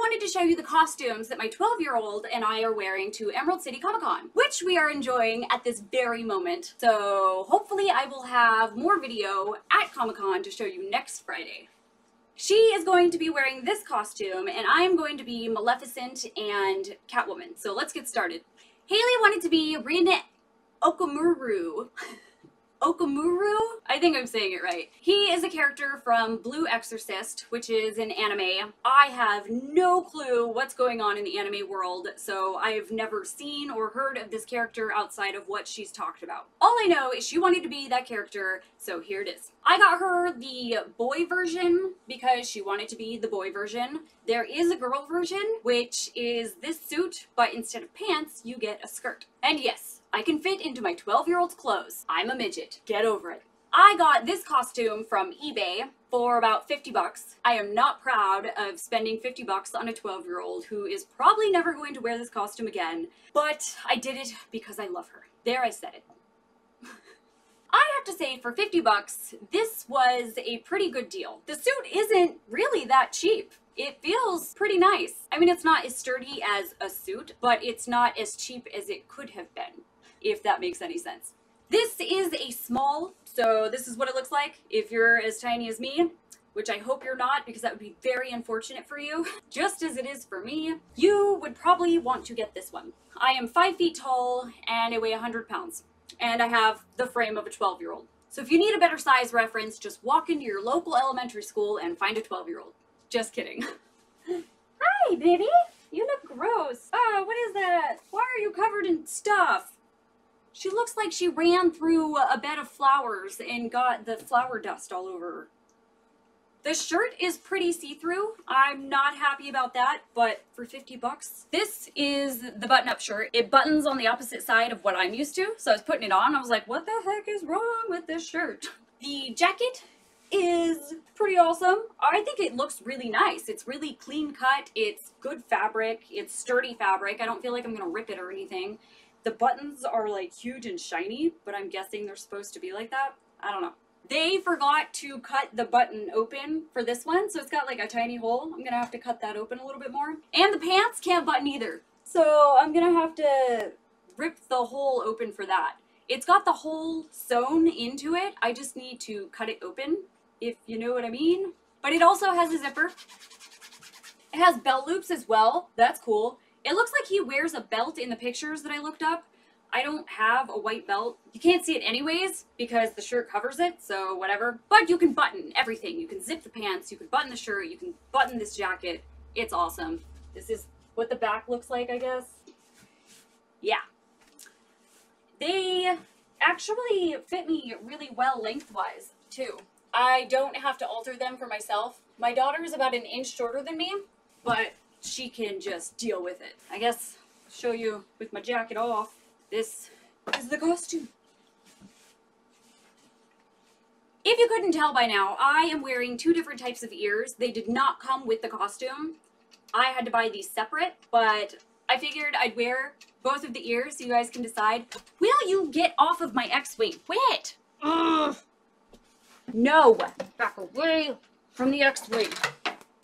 wanted to show you the costumes that my 12-year-old and I are wearing to Emerald City Comic Con, which we are enjoying at this very moment. So hopefully I will have more video at Comic Con to show you next Friday. She is going to be wearing this costume, and I am going to be Maleficent and Catwoman. So let's get started. Haley wanted to be Okamura. Okamura? I think I'm saying it right. He is a character from Blue Exorcist, which is an anime. I have no clue what's going on in the anime world, so I have never seen or heard of this character outside of what she's talked about. All I know is she wanted to be that character, so here it is. I got her the boy version because she wanted to be the boy version. There is a girl version, which is this suit, but instead of pants, you get a skirt. And yes, I can fit into my 12-year-old's clothes. I'm a midget. Get over it. I got this costume from eBay for about 50 bucks. I am not proud of spending 50 bucks on a 12-year-old who is probably never going to wear this costume again, but I did it because I love her. There, I said it. I have to say, for 50 bucks, this was a pretty good deal. The suit isn't really that cheap. It feels pretty nice. I mean, it's not as sturdy as a suit, but it's not as cheap as it could have been, if that makes any sense. This is a small, so this is what it looks like if you're as tiny as me, which I hope you're not because that would be very unfortunate for you. Just as it is for me, you would probably want to get this one. I am 5 feet tall and I weigh 100 pounds. And I have the frame of a 12-year-old. So if you need a better size reference, just walk into your local elementary school and find a 12-year-old. Just kidding. Hi, baby. You look gross. Oh, what is that? Why are you covered in stuff? She looks like she ran through a bed of flowers and got the flower dust all over her. The shirt is pretty see-through. I'm not happy about that, but for 50 bucks. This is the button-up shirt. It buttons on the opposite side of what I'm used to, so I was putting it on. I was like, what the heck is wrong with this shirt? The jacket is pretty awesome. I think it looks really nice. It's really clean cut. It's good fabric. It's sturdy fabric. I don't feel like I'm gonna rip it or anything. The buttons are like huge and shiny, but I'm guessing they're supposed to be like that. I don't know. They forgot to cut the button open for this one, so it's got like a tiny hole. I'm gonna have to cut that open a little bit more. And the pants can't button either, so I'm gonna have to rip the hole open for that. It's got the hole sewn into it. I just need to cut it open, if you know what I mean. But it also has a zipper. It has belt loops as well. That's cool. It looks like he wears a belt in the pictures that I looked up. I don't have a white belt. You can't see it anyways because the shirt covers it, so whatever. But you can button everything. You can zip the pants, you can button the shirt, you can button this jacket. It's awesome. This is what the back looks like, I guess. Yeah. They actually fit me really well lengthwise, too. I don't have to alter them for myself. My daughter is about an inch shorter than me, but she can just deal with it. I guess I'll show you with my jacket off. This is the costume. If you couldn't tell by now, I am wearing two different types of ears. They did not come with the costume. I had to buy these separate, but I figured I'd wear both of the ears so you guys can decide. Will you get off of my X-Wing? Quit! Ugh. No! Back away from the X-Wing.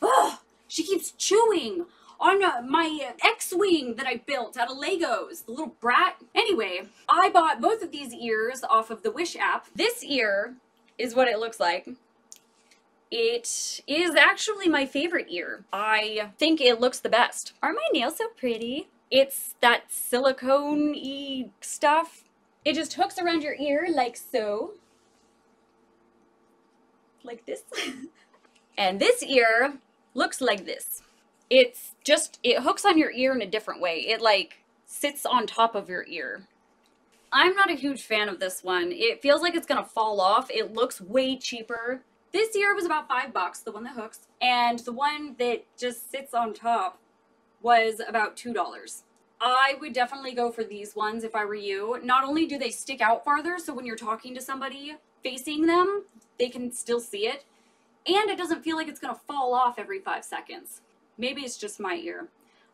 Ugh! She keeps chewing on my X-Wing that I built out of Legos, the little brat. Anyway, I bought both of these ears off of the Wish app. This ear is what it looks like. It is actually my favorite ear. I think it looks the best. Aren't my nails so pretty? It's that silicone-y stuff. It just hooks around your ear like so. Like this. And this ear looks like this. It's just, it hooks on your ear in a different way. It like sits on top of your ear. I'm not a huge fan of this one. It feels like it's gonna fall off. It looks way cheaper. This ear was about 5 bucks, the one that hooks. And the one that just sits on top was about $2. I would definitely go for these ones if I were you. Not only do they stick out farther, so when you're talking to somebody facing them, they can still see it. And it doesn't feel like it's gonna fall off every 5 seconds. Maybe it's just my ear.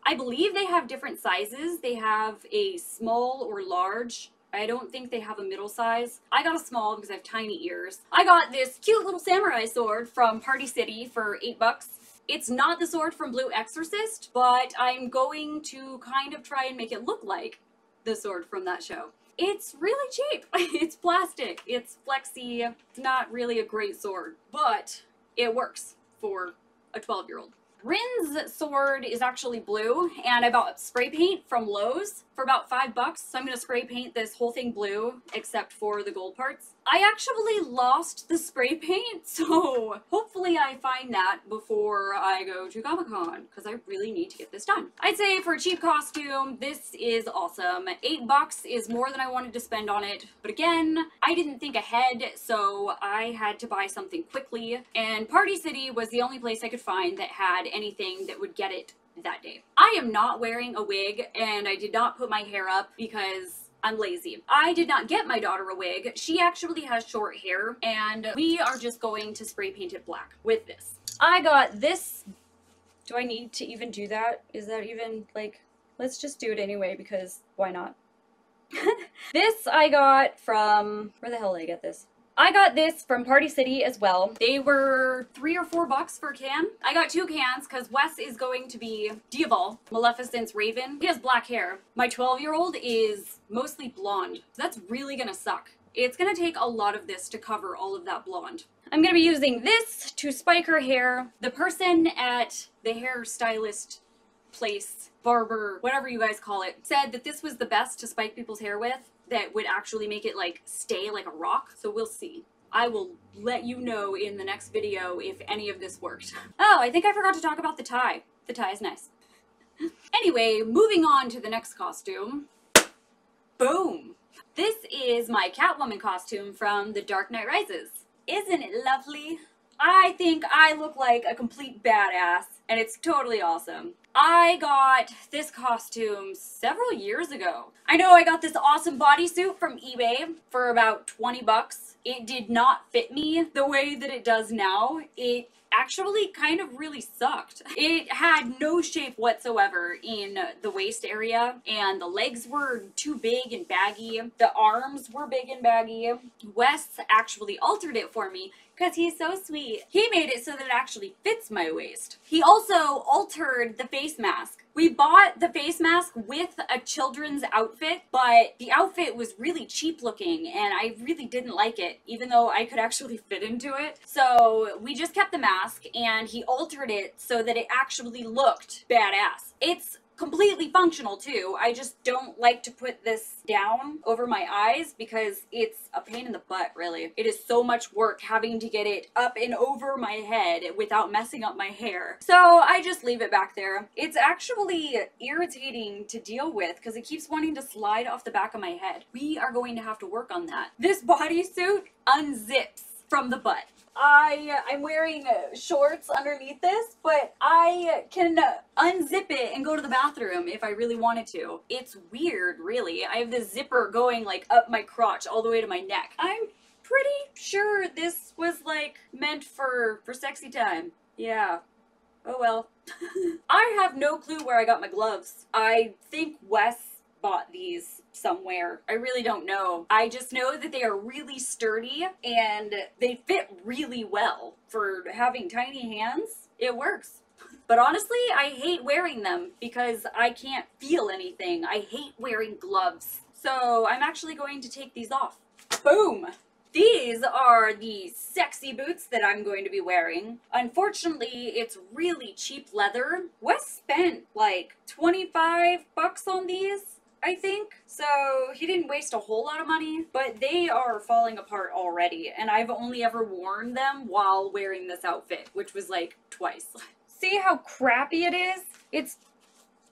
I believe they have different sizes. They have a small or large. I don't think they have a middle size. I got a small because I have tiny ears. I got this cute little samurai sword from Party City for 8 bucks. It's not the sword from Blue Exorcist, but I'm going to kind of try and make it look like the sword from that show. It's really cheap. It's plastic. It's flexy. It's not really a great sword, but it works for a 12-year-old. Rin's sword is actually blue, and I bought spray paint from Lowe's for about $5, so I'm going to spray paint this whole thing blue, except for the gold parts. I actually lost the spray paint, so hopefully I find that before I go to Comic-Con, because I really need to get this done. I'd say for a cheap costume, this is awesome. $8 is more than I wanted to spend on it, but again, I didn't think ahead, so I had to buy something quickly, and Party City was the only place I could find that had anything that would get it that day. I am not wearing a wig, and I did not put my hair up because I'm lazy. I did not get my daughter a wig. She actually has short hair, and we are just going to spray paint it black with this. I got this. Do I need to even do that? Is that even, like, let's just do it anyway, because why not? This I got from, where the hell did I get this? I got this from Party City as well. They were $3 or $4 for a can. I got 2 cans because Wes is going to be Diaval, Maleficent's Raven. He has black hair. My 12-year-old is mostly blonde. That's really gonna suck. It's gonna take a lot of this to cover all of that blonde. I'm gonna be using this to spike her hair. The person at the hairstylist place, barber, whatever you guys call it, said that this was the best to spike people's hair with, that would actually make it like stay like a rock. So we'll see. I will let you know in the next video if any of this worked. Oh, I think I forgot to talk about the tie. The tie is nice. Anyway, moving on to the next costume. Boom! This is my Catwoman costume from The Dark Knight Rises. Isn't it lovely? I think I look like a complete badass, and it's totally awesome. I got this costume several years ago. I know I got this awesome bodysuit from eBay for about $20. It did not fit me the way that it does now. It actually kind of really sucked. It had no shape whatsoever in the waist area, and the legs were too big and baggy. The arms were big and baggy. Wes actually altered it for me because he's so sweet. He made it so that it actually fits my waist. He also altered the face mask. We bought the face mask with a children's outfit, but the outfit was really cheap looking and I really didn't like it, even though I could actually fit into it. So we just kept the mask and he altered it so that it actually looked badass. It's completely functional too. I just don't like to put this down over my eyes because it's a pain in the butt, really. It is so much work having to get it up and over my head without messing up my hair. So I just leave it back there. It's actually irritating to deal with because it keeps wanting to slide off the back of my head. We are going to have to work on that. This bodysuit unzips from the butt. I'm wearing shorts underneath this, but I can unzip it and go to the bathroom if I really wanted to. It's weird, really. I have this zipper going like up my crotch all the way to my neck. I'm pretty sure this was like meant for sexy time. Yeah. Oh well. I have no clue where I got my gloves. I think Wes bought these somewhere. I really don't know. I just know that they are really sturdy and they fit really well. For having tiny hands, it works. But honestly, I hate wearing them because I can't feel anything. I hate wearing gloves. So I'm actually going to take these off. Boom! These are the sexy boots that I'm going to be wearing. Unfortunately, it's really cheap leather. Wes spent like $25 on these, I think. So he didn't waste a whole lot of money, but they are falling apart already. And I've only ever worn them while wearing this outfit, which was like twice. See how crappy it is? It's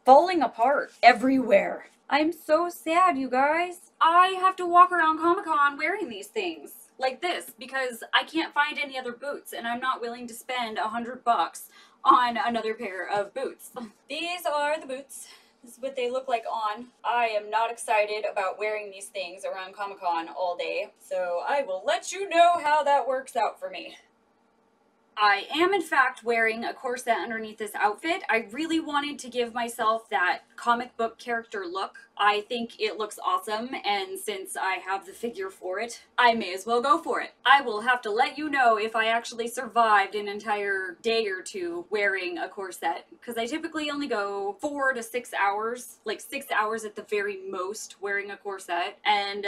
falling apart everywhere. I'm so sad, you guys. I have to walk around Comic-Con wearing these things like this because I can't find any other boots and I'm not willing to spend $100 on another pair of boots. These are the boots. This is what they look like on. I am not excited about wearing these things around Comic-Con all day, so I will let you know how that works out for me. I am in fact wearing a corset underneath this outfit. I really wanted to give myself that comic book character look. I think it looks awesome, and since I have the figure for it, I may as well go for it. I will have to let you know if I actually survived an entire day or two wearing a corset, because I typically only go 4 to 6 hours, like 6 hours at the very most wearing a corset, and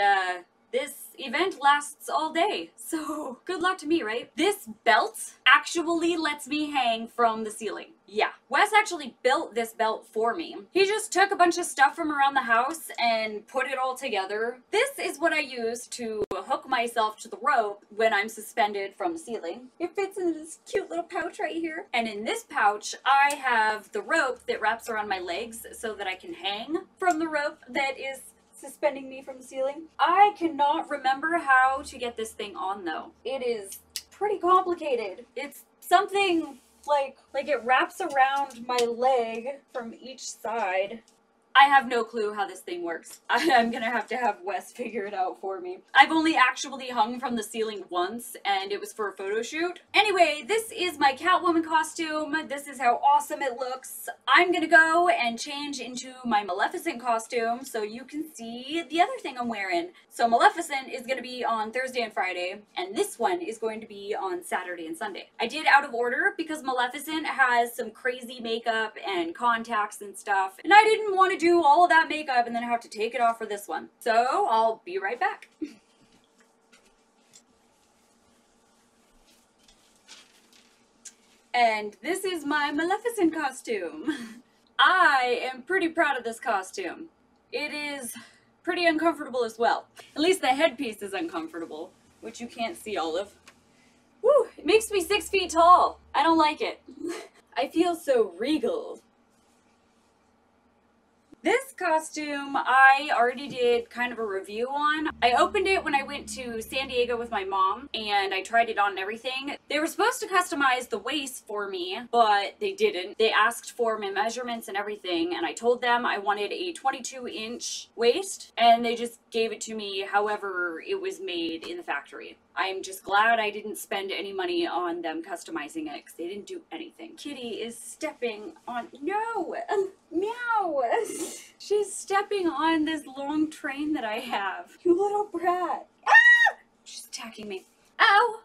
this event lasts all day, so good luck to me, right? This belt actually lets me hang from the ceiling. Yeah, Wes actually built this belt for me. He just took a bunch of stuff from around the house and put it all together. This is what I use to hook myself to the rope when I'm suspended from the ceiling. It fits in this cute little pouch right here. And in this pouch, I have the rope that wraps around my legs so that I can hang from the rope that is suspending me from the ceiling. I cannot remember how to get this thing on though. It is pretty complicated. It's something like it wraps around my leg from each side. I have no clue how this thing works. I'm gonna have to have Wes figure it out for me. I've only actually hung from the ceiling once, and it was for a photo shoot. Anyway, this is my Catwoman costume. This is how awesome it looks. I'm gonna go and change into my Maleficent costume so you can see the other thing I'm wearing. So Maleficent is gonna be on Thursday and Friday, and this one is going to be on Saturday and Sunday. I did out of order because Maleficent has some crazy makeup and contacts and stuff, and I didn't want to do all of that makeup and then have to take it off for this one. So I'll be right back. And this is my Maleficent costume. I am pretty proud of this costume. It is pretty uncomfortable as well. At least the headpiece is uncomfortable, which you can't see, Olive. Woo! It makes me 6 feet tall. I don't like it. I feel so regal. This costume I already did kind of a review on. I opened it when I went to San Diego with my mom and I tried it on and everything. They were supposed to customize the waist for me, but they didn't. They asked for my measurements and everything, and I told them I wanted a 22-inch waist, and they just gave it to me however it was made in the factory. I'm just glad I didn't spend any money on them customizing it because they didn't do anything. Kitty is stepping on, no, meow. She's stepping on this long train that I have. You little brat. Ah! She's attacking me. Ow.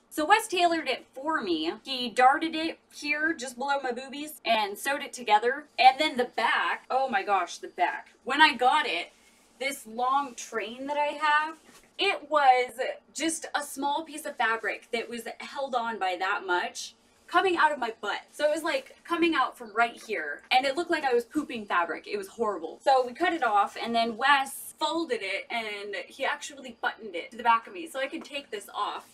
So Wes tailored it for me. He darted it here just below my boobies and sewed it together. And then the back, oh my gosh, the back. When I got it, this long train that I have, it was just a small piece of fabric that was held on by that much coming out of my butt. So it was like coming out from right here, and it looked like I was pooping fabric. It was horrible. So we cut it off, and then Wes folded it, and he actually buttoned it to the back of me so I could take this off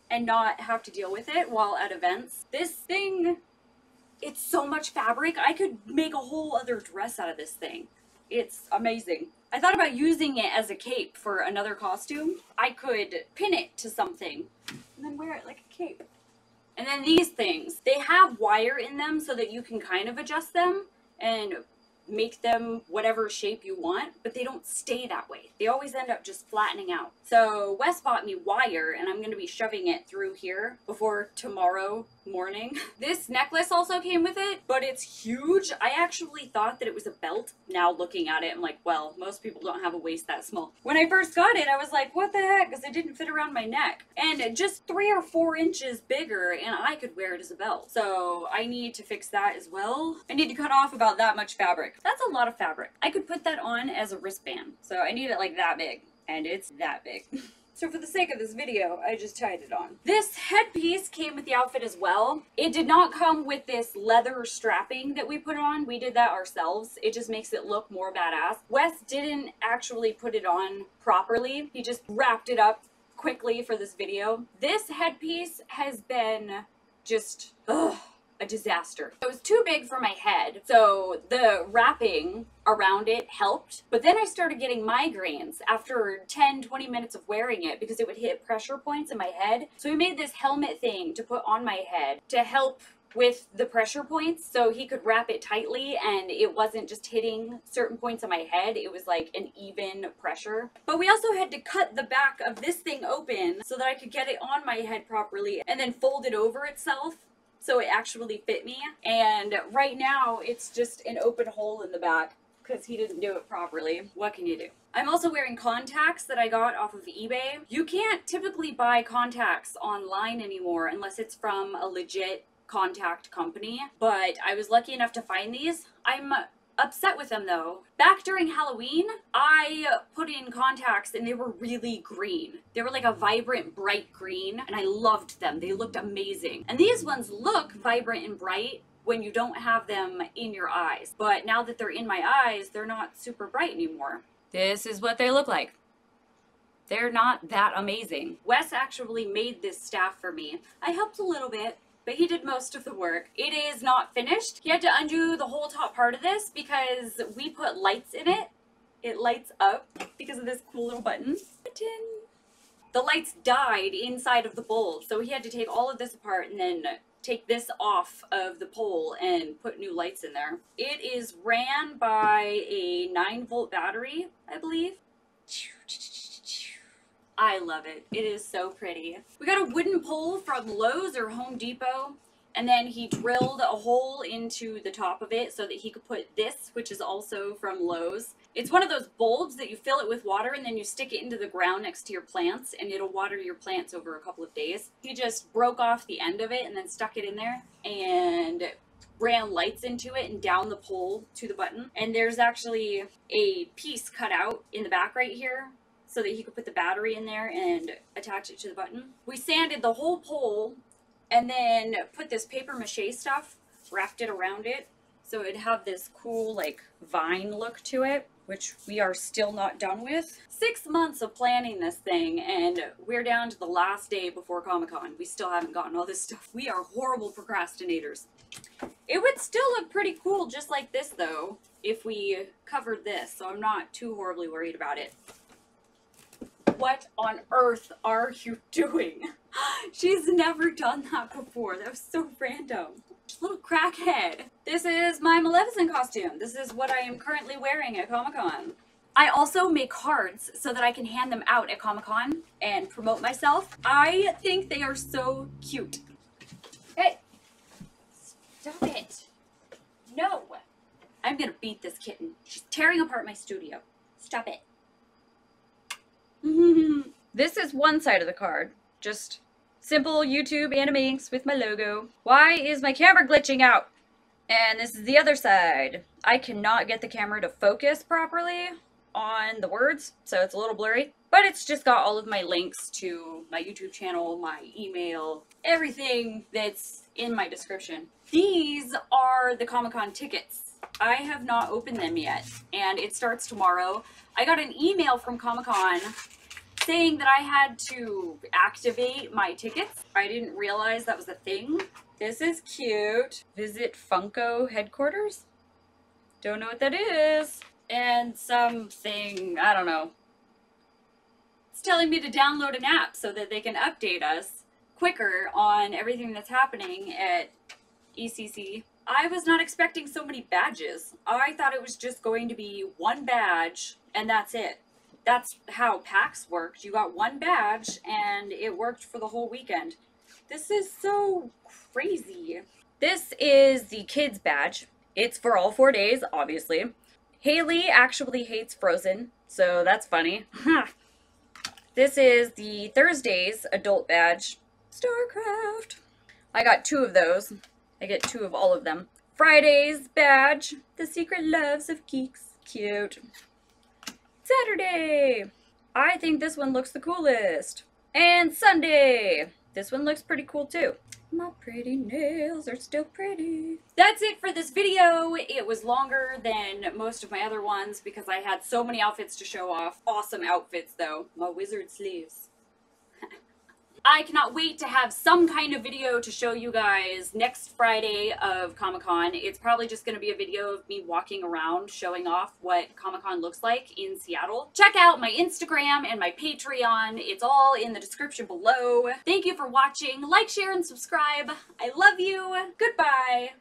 and not have to deal with it while at events. This thing, it's so much fabric. I could make a whole other dress out of this thing. It's amazing. I thought about using it as a cape for another costume. I could pin it to something and then wear it like a cape. And then these things, they have wire in them so that you can kind of adjust them and make them whatever shape you want, but they don't stay that way. They always end up just flattening out. So Wes bought me wire, and I'm going to be shoving it through here before tomorrow morning. This necklace also came with it, but it's huge. I actually thought that it was a belt. Now looking at it, I'm like, well, most people don't have a waist that small. When I first got it, I was like, what the heck? Because it didn't fit around my neck. And just 3 or 4 inches bigger, and I could wear it as a belt. So I need to fix that as well. I need to cut off about that much fabric. That's a lot of fabric. I could put that on as a wristband. So I need it like that big, and it's that big. So for the sake of this video, I just tied it on. This headpiece came with the outfit as well. It did not come with this leather strapping that we put on. We did that ourselves. It just makes it look more badass. Wes didn't actually put it on properly. He just wrapped it up quickly for this video. This headpiece has been just, a disaster. It was too big for my head, so the wrapping around it helped, but then I started getting migraines after 10-20 minutes of wearing it because it would hit pressure points in my head. So we made this helmet thing to put on my head to help with the pressure points, so he could wrap it tightly and it wasn't just hitting certain points on my head, it was like an even pressure. But we also had to cut the back of this thing open so that I could get it on my head properly and then fold it over itself so it actually fit me. And right now it's just an open hole in the back because he didn't do it properly. What can you do? I'm also wearing contacts that I got off of eBay. You can't typically buy contacts online anymore unless it's from a legit contact company, but I was lucky enough to find these. I'm upset with them though. Back during Halloween, I put in contacts and they were really green. They were like a vibrant, bright green, and I loved them. They looked amazing. And these ones look vibrant and bright when you don't have them in your eyes. But now that they're in my eyes, they're not super bright anymore. This is what they look like. They're not that amazing. Wes actually made this staff for me. I helped a little bit, but he did most of the work. It is not finished. He had to undo the whole top part of this because we put lights in it. It lights up because of this cool little button. The lights died inside of the bowl, so he had to take all of this apart and then take this off of the pole and put new lights in there. It is ran by a 9-volt battery, I believe. I love it. It is so pretty. We got a wooden pole from Lowe's or Home Depot, and then he drilled a hole into the top of it so that he could put this, which is also from Lowe's. It's one of those bulbs that you fill it with water and then you stick it into the ground next to your plants and it'll water your plants over a couple of days. He just broke off the end of it and then stuck it in there and ran lights into it and down the pole to the button. And there's actually a piece cut out in the back right here so that he could put the battery in there and attach it to the button. We sanded the whole pole and then put this paper mache stuff, wrapped it around it so it'd have this cool like vine look to it, which we are still not done with. 6 months of planning this thing and we're down to the last day before Comic-Con. We still haven't gotten all this stuff. We are horrible procrastinators. It would still look pretty cool just like this though if we covered this, so I'm not too horribly worried about it. What on earth are you doing? She's never done that before. That was so random. Little crackhead. This is my Maleficent costume. This is what I am currently wearing at Comic-Con. I also make cards so that I can hand them out at Comic-Con and promote myself. I think they are so cute. Hey! Stop it. No! I'm gonna beat this kitten. She's tearing apart my studio. Stop it. This is one side of the card. Just simple YouTube Annah Minx with my logo. Why is my camera glitching out? And this is the other side. I cannot get the camera to focus properly on the words, so it's a little blurry. But it's just got all of my links to my YouTube channel, my email, everything that's in my description. These are the Comic-Con tickets. I have not opened them yet, and it starts tomorrow. I got an email from Comic-Con saying that I had to activate my tickets. I didn't realize that was a thing. This is cute. Visit Funko headquarters? Don't know what that is. And something, I don't know. It's telling me to download an app so that they can update us quicker on everything that's happening at ECC. I was not expecting so many badges. I thought it was just going to be one badge and that's it. That's how PAX worked. You got one badge and it worked for the whole weekend. This is so crazy. This is the kids badge. It's for all 4 days, obviously. Haley actually hates Frozen, so that's funny. This is the Thursdays adult badge. StarCraft. I got 2 of those. I get 2 of all of them. Fridays badge. The Secret Loves of Geeks. Cute. Saturday. I think this one looks the coolest. And Sunday. This one looks pretty cool too. My pretty nails are still pretty. That's it for this video. It was longer than most of my other ones because I had so many outfits to show off. Awesome outfits though. My wizard sleeves. I cannot wait to have some kind of video to show you guys next Friday of Comic-Con. It's probably just going to be a video of me walking around showing off what Comic-Con looks like in Seattle. Check out my Instagram and my Patreon. It's all in the description below. Thank you for watching. Like, share, and subscribe. I love you. Goodbye.